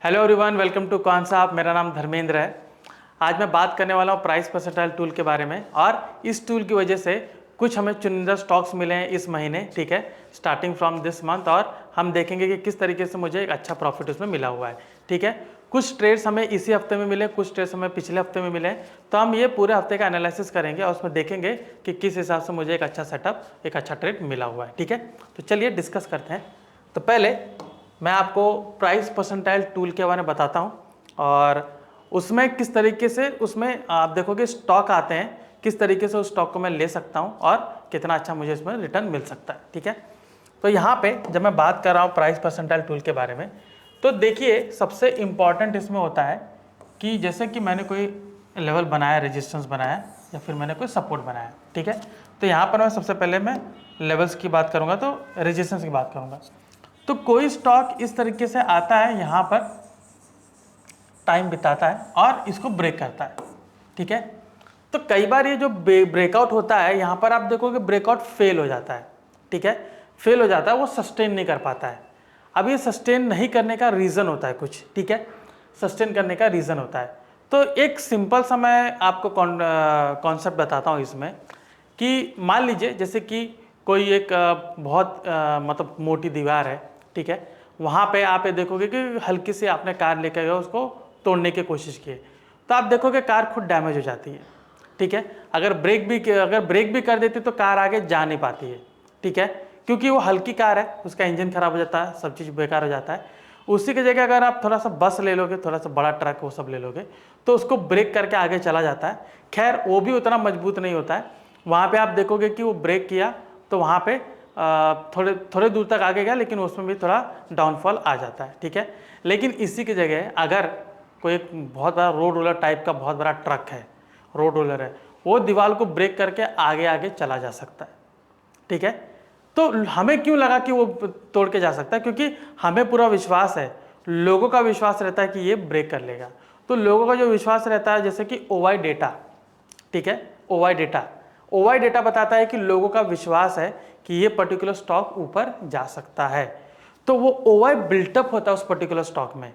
Hello everyone, welcome to कौन सा आप। मेरा नाम धर्मेंद्र है। आज मैं बात करने वाला हूँ प्राइस परसेंटाइल टूल के बारे में। और इस टूल की वजह से कुछ हमें चुनिंदा स्टॉक्स मिले हैं इस महीने, ठीक है, स्टार्टिंग फ्रॉम दिस मंथ। और हम देखेंगे कि किस तरीके से मुझे एक अच्छा प्रॉफिट उसमें मिला हुआ है, ठीक है। कुछ ट्रेड्स हमें इसी हफ्ते में मिले, कुछ ट्रेड्स हमें पिछले हफ्ते में मिले। तो हम ये पूरे हफ्ते का एनालिसिस करेंगे और उसमें देखेंगे कि किस हिसाब से मुझे एक अच्छा सेटअप, एक अच्छा ट्रेड मिला हुआ है, ठीक है। तो चलिए डिस्कस करते हैं। तो पहले मैं आपको प्राइस परसेंटाइल टूल के बारे में बताता हूँ और उसमें किस तरीके से उसमें आप देखोगे स्टॉक आते हैं, किस तरीके से उस स्टॉक को मैं ले सकता हूँ और कितना अच्छा मुझे इसमें रिटर्न मिल सकता है, ठीक है। तो यहाँ पे जब मैं बात कर रहा हूँ प्राइस परसेंटाइल टूल के बारे में, तो देखिए सबसे इम्पॉर्टेंट इसमें होता है कि जैसे कि मैंने कोई लेवल बनाया, रेजिस्टेंस बनाया या फिर मैंने कोई सपोर्ट बनाया, ठीक है। तो यहाँ पर मैं सबसे पहले मैं लेवल्स की बात करूँगा, तो रेजिस्टेंस की बात करूँगा। तो कोई स्टॉक इस तरीके से आता है, यहाँ पर टाइम बिताता है और इसको ब्रेक करता है, ठीक है। तो कई बार ये जो ब्रेकआउट होता है, यहाँ पर आप देखोगे ब्रेकआउट फेल हो जाता है, ठीक है, फेल हो जाता है, वो सस्टेन नहीं कर पाता है। अब ये सस्टेन नहीं करने का रीज़न होता है कुछ, ठीक है, सस्टेन करने का रीज़न होता है। तो एक सिंपल सा मैं आपको कॉन्सेप्ट बताता हूँ इसमें कि मान लीजिए जैसे कि कोई एक बहुत मतलब मोटी दीवार है, ठीक है, वहाँ पे आप ये देखोगे कि हल्की से आपने कार लेकर गए, उसको तोड़ने की कोशिश की, तो आप देखोगे कार खुद डैमेज हो जाती है, ठीक है। अगर ब्रेक भी कर देती तो कार आगे जा नहीं पाती है, ठीक है, क्योंकि वो हल्की कार है, उसका इंजन खराब हो जाता है, सब चीज़ बेकार हो जाता है। उसी की जगह अगर आप थोड़ा सा बस ले लोगे, थोड़ा सा बड़ा ट्रक वो सब ले लोगे, तो उसको ब्रेक करके आगे चला जाता है। खैर वो भी उतना मजबूत नहीं होता है। वहाँ पे आप देखोगे कि वो ब्रेक किया तो वहाँ पे थोड़े दूर तक आगे गया, लेकिन उसमें भी थोड़ा डाउनफॉल आ जाता है, ठीक है। लेकिन इसी की जगह अगर कोई एक बहुत बड़ा रोड रोलर टाइप का बहुत बड़ा ट्रक है, रोड रोलर है, वो दीवार को ब्रेक करके आगे आगे चला जा सकता है, ठीक है। तो हमें क्यों लगा कि वो तोड़ के जा सकता है? क्योंकि हमें पूरा विश्वास है, लोगों का विश्वास रहता है कि ये ब्रेक कर लेगा। तो लोगों का जो विश्वास रहता है, जैसे कि ओवाई डेटा, ठीक है, ओवाई डेटा बताता है कि लोगों का विश्वास है कि ये पर्टिकुलर स्टॉक ऊपर जा सकता है। तो वो ओवाई बिल्टअप होता है उस पर्टिकुलर स्टॉक में।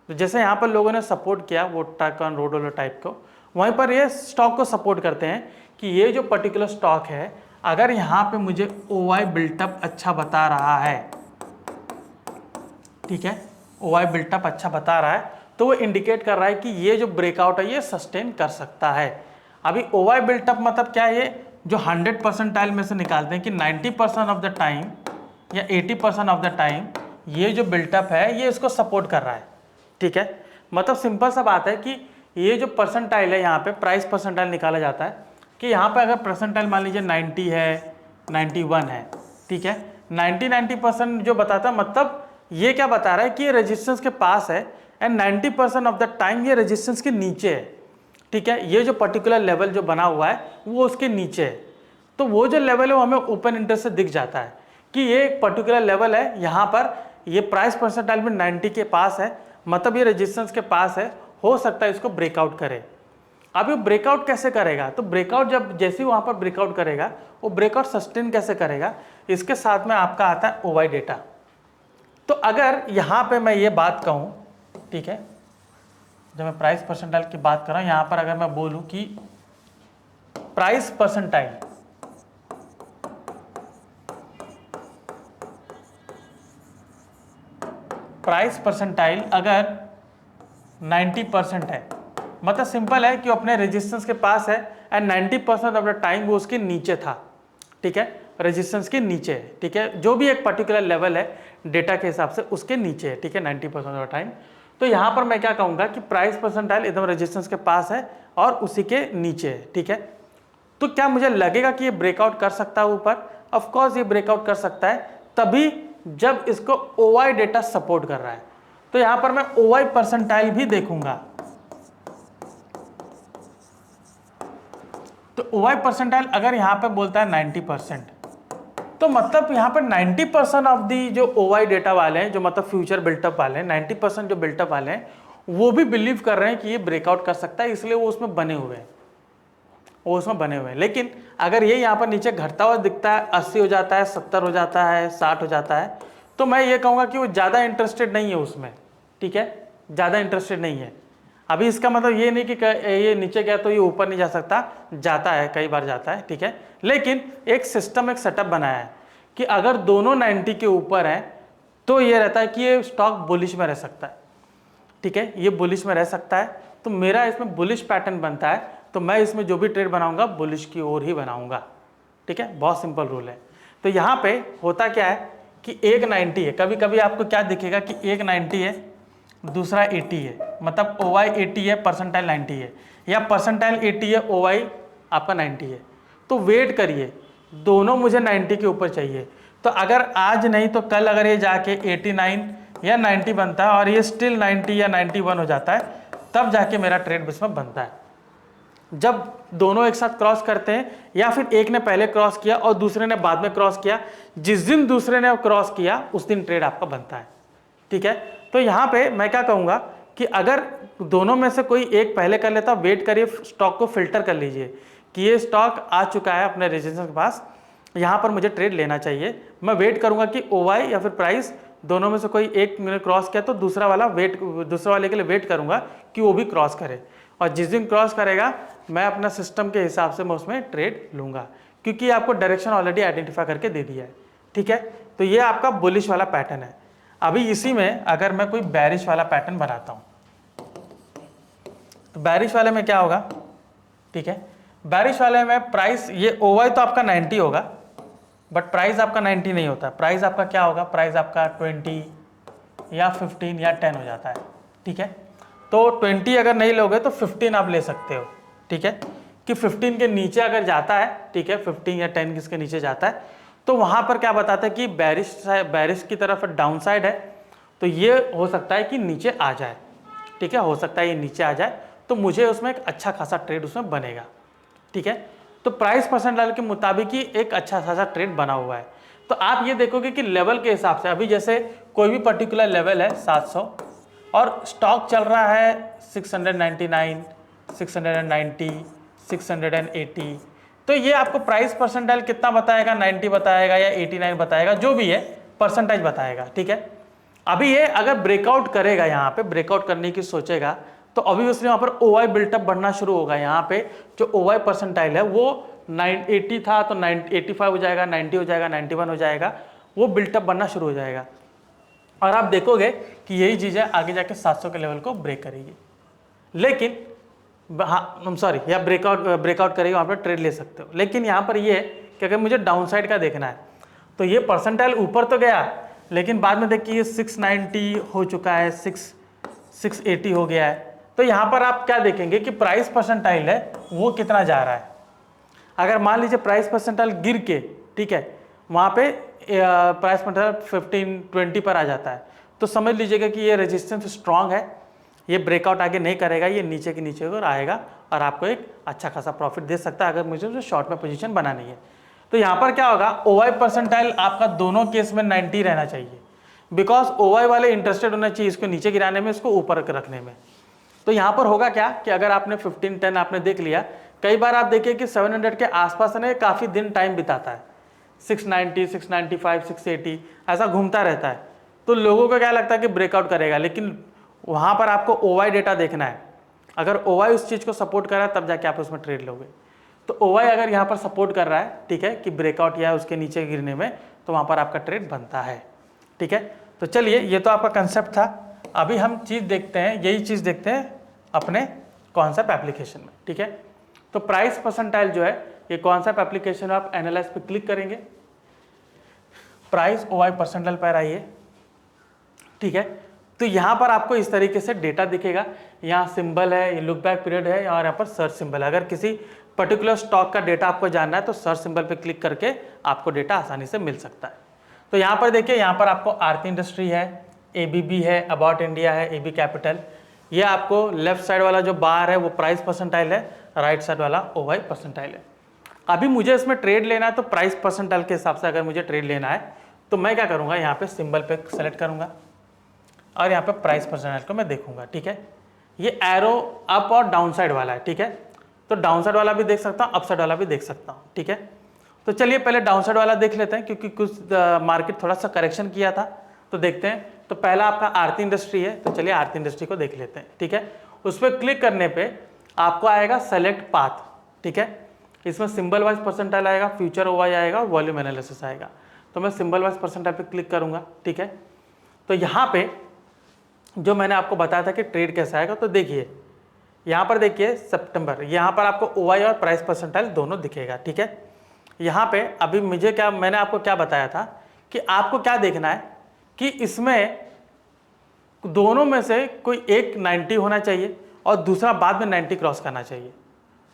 तो जैसे यहाँ पर लोगों ने सपोर्ट किया वो truck on road roller type को, वहीं पर ये स्टॉक को सपोर्ट करते हैं कि ये जो पर्टिकुलर स्टॉक है, अगर यहाँ पे मुझे ओवाई बिल्टअप अच्छा बता रहा है, ठीक है, ओवाई बिल्टअप अच्छा बता रहा है, तो वो इंडिकेट कर रहा है कि ये जो ब्रेकआउट है ये सस्टेन कर सकता है। अभी ओवाई बिल्टअप मतलब क्या है? ये जो 100 परसेंटाइल में से निकालते हैं कि 90% ऑफ द टाइम या 80% ऑफ द टाइम ये जो बिल्टअप है ये इसको सपोर्ट कर रहा है, ठीक है। मतलब सिंपल सा बात है कि ये जो परसेंटाइल है, यहाँ पे प्राइस परसेंटाइल निकाला जाता है कि यहाँ पे अगर परसेंटाइल मान लीजिए 90 है, 91 है, ठीक है, 90% जो बताता है, मतलब ये क्या बता रहा है कि ये रेजिस्टेंस के पास है एंड 90% ऑफ द टाइम ये रेजिस्टेंस के नीचे है, ठीक है। ये जो पर्टिकुलर लेवल जो बना हुआ है वो उसके नीचे है। तो वो जो लेवल है वो हमें ओपन इंटरेस्ट से दिख जाता है कि ये एक पर्टिकुलर लेवल है, यहाँ पर ये प्राइस परसेंटाइल में 90 के पास है, मतलब ये रेजिस्टेंस के पास है, हो सकता है इसको ब्रेकआउट करे। अब ये ब्रेकआउट कैसे करेगा? तो ब्रेकआउट जब जैसे ही वहाँ पर ब्रेकआउट करेगा, वो ब्रेकआउट सस्टेन कैसे करेगा? इसके साथ में आपका आता है ओवाई डेटा। तो अगर यहाँ पे मैं ये बात कहूँ, ठीक है, जब मैं प्राइस परसेंटाइल की बात कर रहा हूँ, यहाँ पर अगर मैं बोलूँ कि प्राइस परसेंटाइल अगर 90% है, मतलब सिंपल है कि वो अपने रेजिस्टेंस के पास है एंड 90% ऑफ द टाइम वो उसके नीचे था, ठीक है, रेजिस्टेंस के नीचे है, ठीक है, जो भी एक पर्टिकुलर लेवल है डेटा के हिसाब से उसके नीचे है, ठीक है, 90% ऑफ द टाइम। तो यहाँ पर मैं क्या कहूँगा कि प्राइस परसेंटाइल एकदम रेजिस्टेंस के पास है और उसी के नीचे है, ठीक है। तो क्या मुझे लगेगा कि ये ब्रेकआउट कर सकता है ऊपर? ऑफ कोर्स ये ब्रेकआउट कर सकता है, तभी जब इसको ओवाई डेटा सपोर्ट कर रहा है। तो यहाँ पर मैं ओवाई परसेंटाइल भी देखूंगा। तो ओवाई परसेंटाइल अगर यहाँ पे बोलता है 90%, तो मतलब यहाँ पर 90% ऑफ दी जो ओवाई डेटा वाले हैं, जो मतलब फ्यूचर बिल्टअप वाले हैं, 90% जो बिल्टअप वाले हैं, वो भी बिलीव कर रहे हैं कि ये ब्रेकआउट कर सकता है, इसलिए वो उसमें बने हुए हैं, लेकिन अगर ये यहाँ पर नीचे घटता हुआ दिखता है, 80 हो जाता है, 70 हो जाता है, 60 हो जाता है, तो मैं ये कहूँगा कि वो ज़्यादा इंटरेस्टेड नहीं है उसमें, ठीक है, ज़्यादा इंटरेस्टेड नहीं है। अभी इसका मतलब ये नहीं कि ये नीचे गया तो ये ऊपर नहीं जा सकता, जाता है, कई बार जाता है, ठीक है। लेकिन एक सिस्टम, एक सेटअप बनाया है कि अगर दोनों 90 के ऊपर हैं तो ये रहता है कि ये स्टॉक बुलिश में रह सकता है, ठीक है, ये बुलिश में रह सकता है। तो मेरा इसमें बुलिश पैटर्न बनता है, तो मैं इसमें जो भी ट्रेड बनाऊंगा बुलिश की ओर ही बनाऊंगा, ठीक है। बहुत सिंपल रूल है। तो यहाँ पे होता क्या है कि एक 90 है, कभी कभी आपको क्या दिखेगा कि एक 90 है, दूसरा 80 है, मतलब OI 80 है, परसेंटाइल 90 है, या परसेंटाइल 80 है, OI आपका 90 है। तो वेट करिए, दोनों मुझे 90 के ऊपर चाहिए। तो अगर आज नहीं तो कल अगर ये जाके 89 या 90 बनता है और ये स्टिल 90 या 91 हो जाता है, तब जाके मेरा ट्रेड इसमें बनता है। जब दोनों एक साथ क्रॉस करते हैं या फिर एक ने पहले क्रॉस किया और दूसरे ने बाद में क्रॉस किया, जिस दिन दूसरे ने क्रॉस किया उस दिन ट्रेड आपका बनता है, ठीक है। तो यहाँ पे मैं क्या कहूँगा कि अगर दोनों में से कोई एक पहले कर लेता, वेट करिए, स्टॉक को फिल्टर कर लीजिए कि ये स्टॉक आ चुका है अपने रेजिस्टेंस के पास, यहाँ पर मुझे ट्रेड लेना चाहिए। मैं वेट करूँगा कि OI या फिर प्राइस दोनों में से कोई एक मैंने क्रॉस किया तो दूसरा वाले के लिए वेट करूँगा कि वो भी क्रॉस करे, और जिस दिन क्रॉस करेगा मैं अपना सिस्टम के हिसाब से मैं उसमें ट्रेड लूँगा, क्योंकि आपको डायरेक्शन ऑलरेडी आइडेंटिफाई करके दे दिया है, ठीक है। तो ये आपका बुलिश वाला पैटर्न है। अभी इसी में अगर मैं कोई बैरिश वाला पैटर्न बनाता हूँ, तो बैरिश वाले में क्या होगा, ठीक है। बैरिश वाले में प्राइस, ये OI तो आपका 90 होगा, बट प्राइस आपका 90 नहीं होता, प्राइस आपका क्या होगा, प्राइस आपका 20 या 15 या 10 हो जाता है, ठीक है। तो 20 अगर नहीं लोगे तो 15 आप ले सकते हो, ठीक है, कि 15 के नीचे अगर जाता है, ठीक है, 15 या 10 किसके नीचे जाता है, तो वहाँ पर क्या बताता है कि बैरिश की तरफ डाउन साइड है, तो ये हो सकता है कि नीचे आ जाए, ठीक है, हो सकता है ये नीचे आ जाए, तो मुझे उसमें एक अच्छा खासा ट्रेड उसमें बनेगा, ठीक है। तो प्राइस परसेंटाइल के मुताबिक ही एक अच्छा खासा ट्रेड बना हुआ है। तो आप ये देखोगे कि लेवल के हिसाब से, अभी जैसे कोई भी पर्टिकुलर लेवल है 700 और स्टॉक चल रहा है 699, 690, 680, तो ये आपको प्राइस परसेंटाइल कितना बताएगा, 90 बताएगा या 89 बताएगा, जो भी है परसेंटेज बताएगा, ठीक है। अभी ये अगर ब्रेकआउट करेगा, यहाँ पे ब्रेकआउट करने की सोचेगा, तो ऑब्वियसली वहाँ पर OI बिल्टअप बढ़ना शुरू होगा। यहाँ पे जो OI परसेंटाइल है वो 80 था तो 85 हो जाएगा, 90 हो जाएगा, 91 हो जाएगा, वो बिल्टअप बनना शुरू हो जाएगा, और आप देखोगे कि यही चीज़ें आगे जाके 700 के लेवल को ब्रेक करेगी। लेकिन हाँ सॉरी, या ब्रेकआउट करेगी, वहाँ पर ट्रेड ले सकते हो। लेकिन यहाँ पर ये है कि अगर मुझे डाउन साइड का देखना है, तो ये परसेंटाइल ऊपर तो गया, लेकिन बाद में देखिए 690 हो चुका है, 680 हो गया है। तो यहाँ पर आप क्या देखेंगे कि प्राइस परसेंटाइल है वो कितना जा रहा है। अगर मान लीजिए प्राइस परसेंटाइल गिर के, ठीक है, वहाँ पे प्राइस परसेंटाइल 15-20 पर आ जाता है, तो समझ लीजिएगा कि ये रेजिस्टेंस स्ट्रांग है, ये ब्रेकआउट आगे नहीं करेगा, ये नीचे के नीचे और आएगा और आपको एक अच्छा खासा प्रॉफिट दे सकता है अगर मुझे उसे शॉर्ट में पोजीशन बनानी है। तो यहाँ पर क्या होगा, OI परसेंटाइल आपका दोनों केस में 90 रहना चाहिए, बिकॉज OI वाले इंटरेस्टेड होना चाहिए इसको नीचे गिराने में, इसको ऊपर रखने में। तो यहाँ पर होगा क्या कि अगर आपने 15-10 आपने देख लिया, कई बार आप देखिए कि 700 के आसपास ने काफ़ी दिन टाइम बिताता है, 690, 695, 680 ऐसा घूमता रहता है। तो लोगों को क्या लगता है कि ब्रेकआउट करेगा, लेकिन वहाँ पर आपको OI डेटा देखना है। अगर OI उस चीज़ को सपोर्ट कर रहा है तब जाके आप उसमें ट्रेड लोगे। तो OI अगर यहाँ पर सपोर्ट कर रहा है, ठीक है, कि ब्रेकआउट या उसके नीचे गिरने में, तो वहाँ पर आपका ट्रेड बनता है, ठीक है। तो चलिए, ये तो आपका कंसेप्ट था। अभी हम चीज़ देखते हैं, यही चीज़ देखते हैं अपने कॉन्सेप्ट एप्लीकेशन में, ठीक है। तो प्राइस परसेंटाइल जो है, ये कॉन्सेप्ट एप्लीकेशन आप एनालाइज पे क्लिक करेंगे, प्राइस OI परसेंटाइल पर आइए, ठीक है। तो यहाँ पर आपको इस तरीके से डेटा दिखेगा, यहाँ सिंबल है, ये लुक बैक पीरियड है, और यहाँ पर सर्च सिंबल है। अगर किसी पर्टिकुलर स्टॉक का डेटा आपको जानना है तो सर्च सिंबल पे क्लिक करके आपको डेटा आसानी से मिल सकता है। तो यहाँ पर देखिए, यहाँ पर आपको आरती इंडस्ट्री है, ABB है, अबाउट इंडिया है, AB कैपिटल। ये आपको लेफ्ट साइड वाला जो बार है वो प्राइस परसेंटाइल है, राइट साइड वाला OI परसेंटाइल है। अभी मुझे इसमें ट्रेड लेना है, तो प्राइस परसेंटाइल के हिसाब से अगर मुझे ट्रेड लेना है तो मैं क्या करूँगा, यहाँ पे सिंबल पे सेलेक्ट करूँगा और यहाँ पे प्राइस परसेंटाइल को मैं देखूंगा, ठीक है। ये एरो अप और डाउन साइड वाला है, ठीक है। तो डाउन साइड वाला भी देख सकता हूँ, अप साइड वाला भी देख सकता हूँ, ठीक है। तो चलिए पहले डाउन साइड वाला देख लेते हैं, क्योंकि कुछ मार्केट थोड़ा सा करेक्शन किया था, तो देखते हैं तो पहला आपका आरती इंडस्ट्री है, तो चलिए आरती इंडस्ट्री को देख लेते हैं, ठीक है। उस पर क्लिक करने पे आपको आएगा सेलेक्ट पाथ, ठीक है। इसमें सिंबल वाइज परसेंटाइल आएगा, फ्यूचर ओवाई आएगा और वॉल्यूम एनालिसिस आएगा। तो मैं सिंबल वाइज परसेंटाइल पे क्लिक करूंगा, ठीक है। तो यहाँ पे जो मैंने आपको बताया था कि ट्रेड कैसा आएगा, तो देखिए यहाँ पर देखिए सितंबर, यहाँ पर आपको ओवाई और प्राइस परसेंटाइल दोनों दिखेगा, ठीक है। यहाँ पे अभी मुझे क्या, मैंने आपको क्या बताया था कि आपको क्या देखना है कि इसमें दोनों में से कोई एक 90 होना चाहिए और दूसरा बाद में 90 क्रॉस करना चाहिए।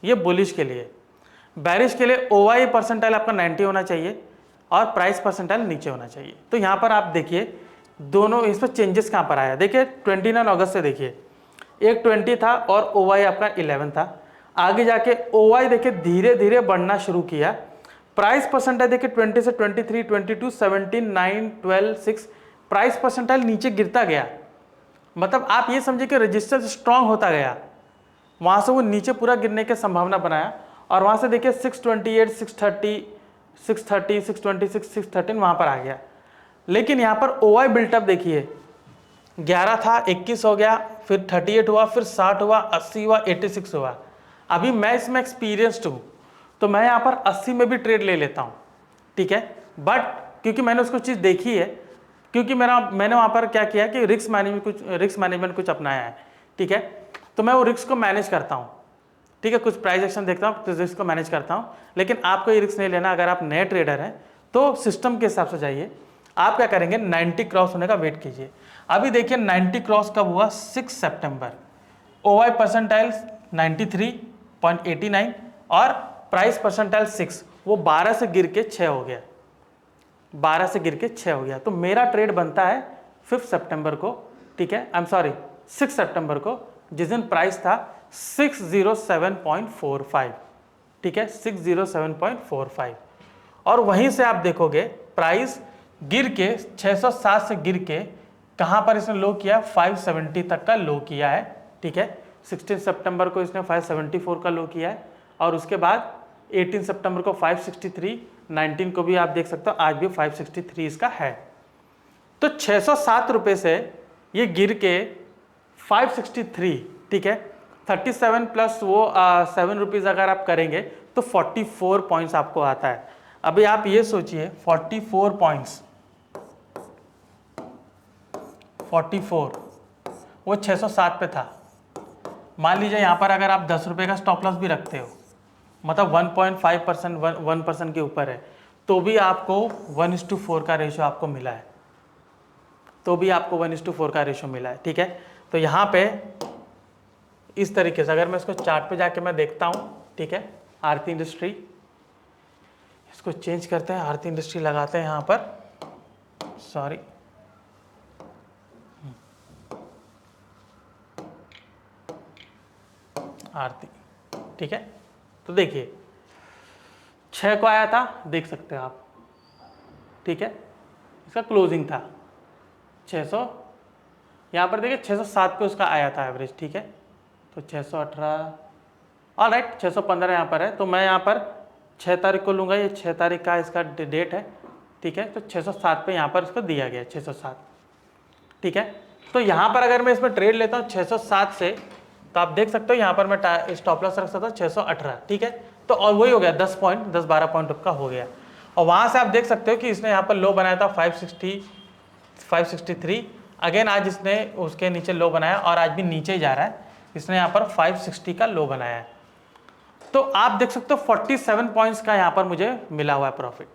ये बुलिश के लिए। बैरिश के लिए ओवाई परसेंटाइल आपका 90 होना चाहिए और प्राइस परसेंटाइल नीचे होना चाहिए। तो यहाँ पर आप देखिए दोनों, इस पर चेंजेस कहाँ पर आया, देखिए 29 अगस्त से देखिए एक 20 था और ओवाई आपका 11 था। आगे जाके ओवाई देखिए धीरे धीरे बढ़ना शुरू किया। प्राइस परसेंटाइल देखिए 20 से 23, 22, 17, 9, 12, 6, प्राइस परसेंटाइल नीचे गिरता गया। मतलब आप ये समझिए कि रेजिस्टेंस स्ट्रांग होता गया, वहाँ से वो नीचे पूरा गिरने की संभावना बनाया और वहाँ से देखिए 628, 630, 630, 626, 613 वहाँ पर आ गया। लेकिन यहाँ पर ओवाई बिल्टअप देखिए 11 था, 21 हो गया, फिर 38 हुआ, फिर 60 हुआ, 80 हुआ, 86 हुआ। अभी मैं इसमें एक्सपीरियंस्ड हूँ तो मैं यहाँ पर 80 में भी ट्रेड ले लेता हूँ, ठीक है। बट क्योंकि मैंने उसको चीज़ देखी है, क्योंकि मैंने वहाँ पर क्या किया कि रिस्क मैनेजमेंट कुछ अपनाया है, ठीक है। तो मैं वो रिस्क को मैनेज करता हूँ, ठीक है। कुछ प्राइस एक्शन देखता हूँ तो रिस्क को मैनेज करता हूँ। लेकिन आपको ये रिस्क नहीं लेना। अगर आप नए ट्रेडर हैं तो सिस्टम के हिसाब से जाइए। आप क्या करेंगे, 90 क्रॉस होने का वेट कीजिए। अभी देखिए 90 क्रॉस कब हुआ, 6 सितंबर। ओवाई परसेंटाइल 93.89 और प्राइस परसेंटाइल 6, वो 12 से गिर के 6 हो गया, 12 से गिर के 6 हो गया। तो मेरा ट्रेड बनता है 5 सितंबर को, ठीक है, आई एम सॉरी 6 सितंबर को, जिस दिन प्राइस था 607.45, ठीक है, 607.45। और वहीं से आप देखोगे प्राइस गिर के 607 से गिर के कहाँ पर इसने लो किया, 570 तक का लो किया है, ठीक है। 16 सितंबर को इसने 574 का लो किया है और उसके बाद 18 सितंबर को 563, 19 को भी आप देख सकते हो आज भी 563 इसका है। तो 607 रुपये से ये गिर के 563, ठीक है, 37 प्लस वो 7 रुपीज़ अगर आप करेंगे तो 44 पॉइंट्स आपको आता है। अभी आप ये सोचिए 44 पॉइंट्स, 44 वो 607 पे था। मान लीजिए यहाँ पर अगर आप 10 रुपये का स्टॉप लॉस भी रखते हो, मतलब 1.5%, 1% के ऊपर है, तो भी आपको 1:4 का रेशो आपको मिला है, तो भी आपको 1:4 का रेशो मिला है, ठीक है। तो यहाँ पे इस तरीके से अगर मैं इसको चार्ट पे जाके मैं देखता हूँ, ठीक है, आरती इंडस्ट्री, इसको चेंज करते हैं, आरती इंडस्ट्री लगाते हैं यहाँ पर, सॉरी, आरती, ठीक है। तो देखिए 6 को आया था, देख सकते हो आप, ठीक है, इसका क्लोजिंग था 600, यहाँ पर देखिए 607 पे उसका आया था एवरेज, ठीक है। तो 618, ऑलराइट, 615 यहाँ पर है। तो मैं यहाँ पर 6 तारीख को लूँगा, ये 6 तारीख का इसका डेट है, ठीक है। तो 607 पे यहाँ पर इसको दिया गया 607, ठीक है। तो यहाँ पर अगर मैं इसमें ट्रेड लेता हूँ 607 से, तो आप देख सकते हो यहाँ पर मैं स्टॉप लॉस रख सकता हूँ 618, ठीक है। तो और वही हो गया 10-12 पॉइंट का हो गया। और वहाँ से आप देख सकते हो कि इसने यहाँ पर लो बनाया था 563, अगेन आज इसने उसके नीचे लो बनाया और आज भी नीचे ही जा रहा है, इसने यहाँ पर 560 का लो बनाया है। तो आप देख सकते हो 47 पॉइंट्स का यहाँ पर मुझे मिला हुआ है प्रॉफिट।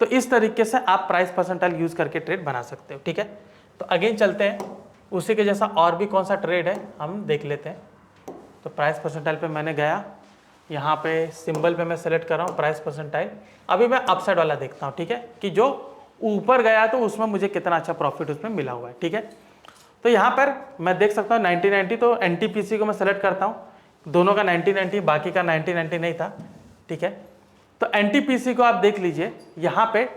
तो इस तरीके से आप प्राइस परसेंटाइल यूज करके ट्रेड बना सकते हो, ठीक है। तो अगेन चलते हैं, उसी के जैसा और भी कौन सा ट्रेड है हम देख लेते हैं। तो प्राइस परसेंटाइल पे मैंने गया, यहाँ पे सिंबल पे मैं सेलेक्ट कर रहा हूँ प्राइस परसेंटाइल। अभी मैं अपसाइड वाला देखता हूँ, ठीक है, कि जो ऊपर गया तो उसमें मुझे कितना अच्छा प्रॉफिट उसमें मिला हुआ है, ठीक है। तो यहाँ पर मैं देख सकता हूँ 90-90, तो NTPC को मैं सेलेक्ट करता हूँ, दोनों का 90-90, बाकी का 90-90 नहीं था, ठीक है। तो NTPC को आप देख लीजिए, यहाँ पे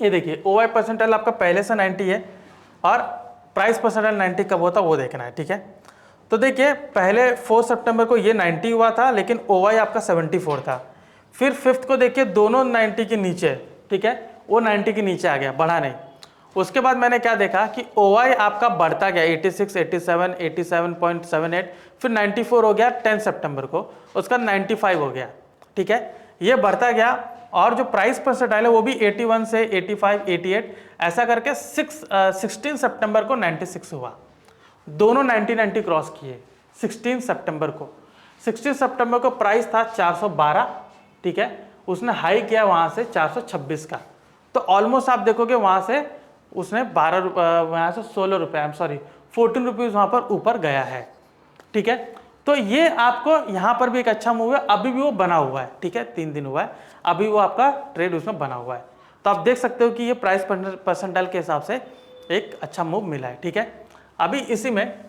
ये देखिए OI परसेंटाइल आपका पहले से 90 है और प्राइस परसेंटाइल 90 कब होता वो देखना है, ठीक है। तो देखिए पहले 4 सितंबर को ये 90 हुआ था, लेकिन OI आपका 74 था। फिर 5th को देखिए दोनों 90 के नीचे, ठीक है, वो 90 के नीचे आ गया, बढ़ा नहीं। उसके बाद मैंने क्या देखा कि OI आपका बढ़ता गया 86, 87, 87.78, फिर 94 हो गया 10 सितंबर को, उसका 95 हो गया, ठीक है, ये बढ़ता गया। और जो प्राइस परसेंटाइल है वो भी 81 से 85, 88 ऐसा करके 16 सितंबर को 96 हुआ। दोनों 90 क्रॉस किए 16 सितंबर को। 16 सितंबर को प्राइस था 412, ठीक है, उसने हाई किया वहाँ से 426 का, तो ऑलमोस्ट आप देखोगे वहाँ से उसने 12 रुपये, वहाँ से 16 रुपये, आई एम सॉरी 14 रुपीज़ वहाँ पर ऊपर गया है, ठीक है। तो ये आपको यहाँ पर भी एक अच्छा मूव है, अभी भी वो बना हुआ है, ठीक है, 3 दिन हुआ है, अभी वो आपका ट्रेड उसमें बना हुआ है। तो आप देख सकते हो कि ये प्राइस परसेंटाइल के हिसाब से एक अच्छा मूव मिला है, ठीक है। अभी इसी में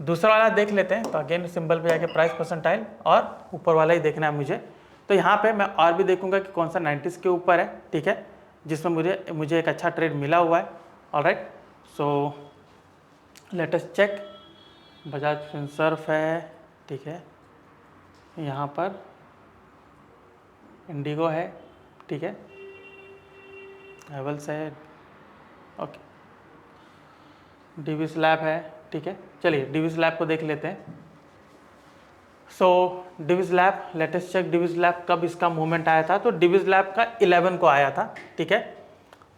दूसरा वाला देख लेते हैं। तो अगेन सिंबल पे आके प्राइस परसेंटाइल और ऊपर वाला ही देखना है मुझे। तो यहाँ पे मैं और भी देखूंगा कि कौन सा 90s के ऊपर है, ठीक है, जिसमें मुझे एक अच्छा ट्रेड मिला हुआ है। Alright, so let us check. Bajaj Finserv है, ठीक है, यहाँ पर इंडिगो है, ठीक है, हैवेल्स है, ओके, डिविस लैब है, ठीक है। चलिए डिविस लैब को देख लेते हैं। So Divi's lab, latest check Divi's lab कब इसका मूवमेंट आया था। तो डिविस लैब का 11 को आया था, ठीक है,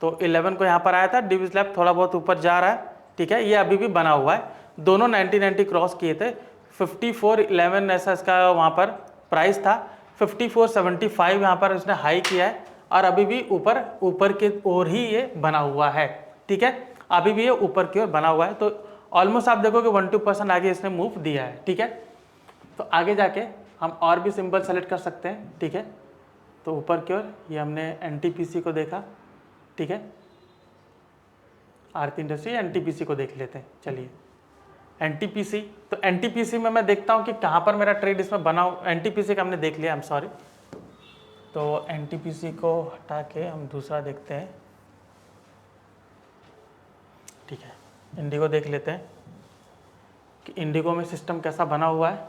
तो 11 को यहाँ पर आया था। डिविस लैब थोड़ा बहुत ऊपर जा रहा है, ठीक है, ये अभी भी बना हुआ है। दोनों 90 क्रॉस किए थे। 54.11 ऐसा इसका वहाँ पर प्राइस था। 54.75 यहाँ पर इसने हाई किया है और अभी भी ऊपर के ओर ही ये बना हुआ है, ठीक है, अभी भी ये ऊपर की ओर बना हुआ है। तो ऑलमोस्ट आप देखोगे 1-2% आगे इसने मूव दिया है, ठीक है। तो आगे जाके हम और भी सिंबल सेलेक्ट कर सकते हैं, ठीक है। तो ऊपर की ओर ये हमने NTPC को देखा, ठीक है, आरती इंडस्ट्री NTPC को देख लेते हैं। चलिए NTPC, तो NTPC में मैं देखता हूँ कि कहाँ पर मेरा ट्रेड इसमें बना हो। NTPC का हमने देख लिया, आई एम सॉरी। तो NTPC को हटा के हम दूसरा देखते हैं, ठीक है, इंडिगो देख लेते हैं कि इंडिगो में सिस्टम कैसा बना हुआ है।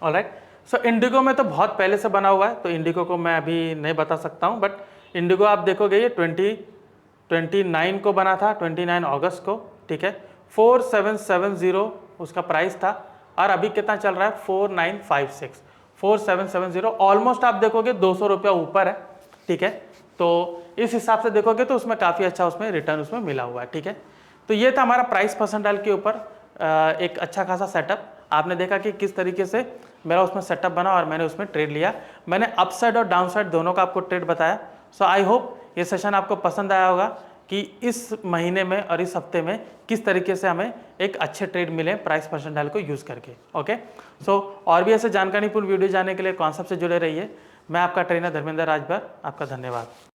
ऑलराइट, सो इंडिगो में तो बहुत पहले से बना हुआ है, तो इंडिगो को मैं अभी नहीं बता सकता हूँ, बट इंडिगो आप देखोगे ये 29 को बना था, 29 अगस्त को, ठीक है। 4770 उसका प्राइस था और अभी कितना चल रहा है 4956, 4770, ऑलमोस्ट आप देखोगे 200 रुपया ऊपर है, ठीक है। तो इस हिसाब से देखोगे तो उसमें काफ़ी अच्छा उसमें रिटर्न उसमें मिला हुआ है, ठीक है। तो ये था हमारा प्राइस परसेंटाइल के ऊपर एक अच्छा खासा सेटअप। आपने देखा कि किस तरीके से मेरा उसमें सेटअप बना और मैंने उसमें ट्रेड लिया। मैंने अपसाइड और डाउनसाइड दोनों का आपको ट्रेड बताया। सो आई होप ये सेशन आपको पसंद आया होगा कि इस महीने में और इस हफ्ते में किस तरीके से हमें एक अच्छे ट्रेड मिले प्राइस परसेंटाइल को यूज़ करके। ओके, सो और भी ऐसे जानकारीपूर्ण वीडियो जानने के लिए कॉन्सेप्ट से जुड़े रहिए। मैं आपका ट्रेनर धर्मेंद्र राजभर, आपका धन्यवाद।